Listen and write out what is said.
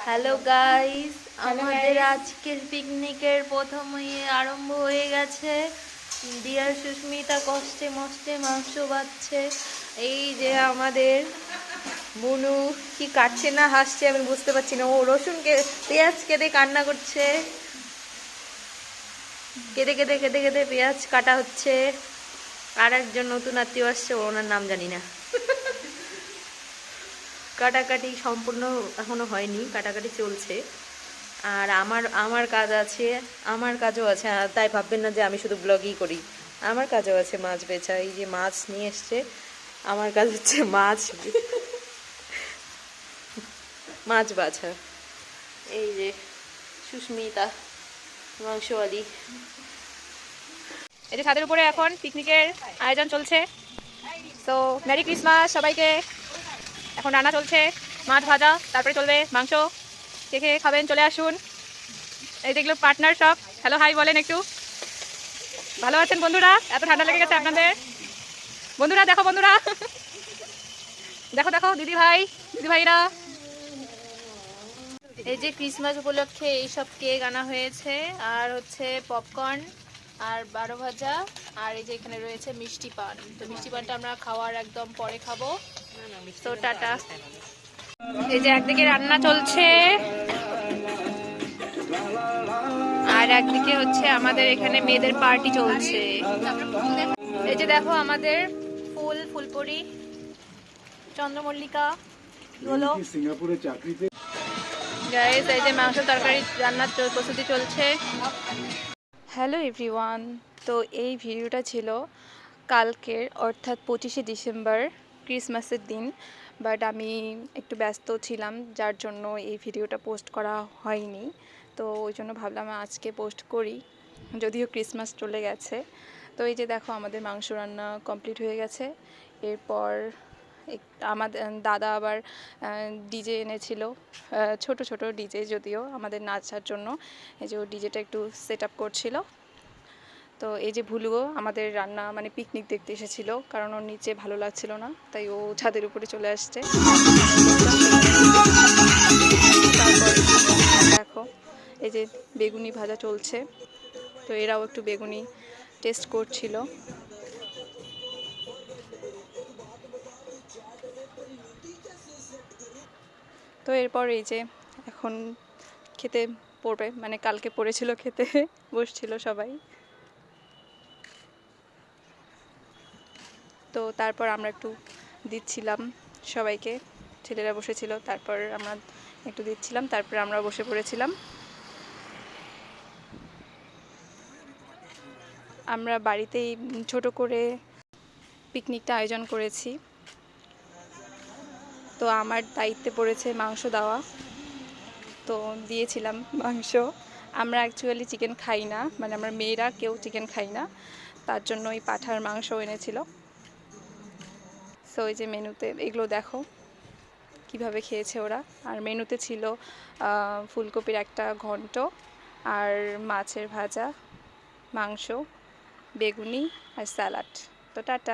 Hello guys, আমাদের আজকের পিকনিকের প্রথম আরম্ভ হয়ে গেছে। ডিয়ার সুস্মিতা কষ্টে মষ্টে মাংস বাচ্ছে। এই যে আমাদের বুনু কি কাটছে না হাসছে আমি বুঝতে পারছি না। ও রসুনকে পেঁয়াজ কেটে কান্না করছে, কেঁদে কেঁদে কেঁদে কেঁদে পেঁয়াজ কাটা হচ্ছে। আর একজন নতুন আত্মীয় আসছে, ওনার নাম জানি না। কাটাকাটি সম্পূর্ণ এখনো হয়নি, কাটাকাটি চলছে। আর আমার আমার কাজ আছে, আমার কাজও আছে। তাই ভাববেন না যে আমি শুধু ব্লগই করি, আমার কাজও আছে মাছ বেচা। এই যে মাছ নিয়ে এসছে, আমার কাজ হচ্ছে মাছ মাছ বাছা। এই যে সুস্মিতা মাংসওয়ালি। এই যে ছাদের উপরে এখন পিকনিকের আয়োজন চলছে। তো মেরি ক্রিসমাস সবাইকে। এখন রান্না চলছে, মাছ ভাজা, তারপরে চলবে মাংস। কে কে খাবেন চলে আসুন। এই যেগুলো পার্টনার সব, হ্যালো হাই বলেন একটু। ভালো আছেন বন্ধুরা? এত ঠান্ডা লেগে গেছে আপনাদের? বন্ধুরা দেখো, বন্ধুরা দেখো দেখো, দিদি ভাই দিদি ভাইরা। এই যে ক্রিসমাস উপলক্ষে এইসব কেক আনা হয়েছে, আর হচ্ছে পপকর্ন আর 12 ভাজা, আর এই যে এখানে রয়েছে মিষ্টি পান। তো মিষ্টি পানটা আমরা খাওয়ার একদম পরে খাবো। তো টাটা। এই যে একদিকে রান্না চলছে, আর একদিকে হচ্ছে আমাদের এখানে মেয়েদের পার্টি চলছে। এই যে দেখো আমাদের ফুলপরি চন্দ্রমল্লিকা হলো সিঙ্গাপুরে চাকরিতে। গাইস, এই যে মাংস তরকারি রান্নার প্রস্তুতি চলছে। হ্যালো এভরিওয়ান, তো এই ভিডিওটা ছিল কালকের অর্থাৎ 25শে ডিসেম্বর ক্রিসমাসের দিন। বাট আমি একটু ব্যস্ত ছিলাম, যার জন্য এই ভিডিওটা পোস্ট করা হয়নি। তো ওই জন্য ভাবলাম আজকে পোস্ট করি, যদিও ক্রিসমাস চলে গেছে। তো এই যে দেখো আমাদের মাংস রান্না কমপ্লিট হয়ে গেছে। এরপর আমাদের দাদা আবার ডিজে এনেছিল, ছোট ছোট ডিজে, যদিও আমাদের নাচার জন্য। এই যে ও ডিজেটা একটু সেট আপ করছিল। তো এই যে ভুলুও আমাদের রান্না মানে পিকনিক দেখতে এসেছিল, কারণ ওর নিচে ভালো লাগছিল না, তাই ও ছাদের উপরে চলে আসছে। তারপর দেখো এই যে বেগুনি ভাজা চলছে, তো এরাও একটু বেগুনি টেস্ট করছিল। তো এরপর এই যে এখন খেতে পড়বে, মানে কালকে পড়েছিল খেতে বসছিল সবাই। তো তারপর আমরা একটু দিচ্ছিলাম সবাইকে, ছেলেরা বসেছিল, তারপর আমরা একটু দিচ্ছিলাম, তারপর আমরা বসে পড়েছিলাম। আমরা বাড়িতেই ছোট করে পিকনিকটা আয়োজন করেছি। তো আমার দায়িত্বে পড়েছে মাংস দেওয়া, তো দিয়েছিলাম মাংস। আমরা অ্যাকচুয়ালি চিকেন খাই না, মানে আমরা মেয়েরা কেউ চিকেন খাই না, তার জন্য ওই পাঁঠার মাংস এনেছিল। সো এই যে মেনুতে এগুলো দেখো কিভাবে খেয়েছে ওরা। আর মেনুতে ছিল ফুলকপির একটা ঘন্ট, আর মাছের ভাজা, মাংস, বেগুনি আর স্যালাড। তো টাটা।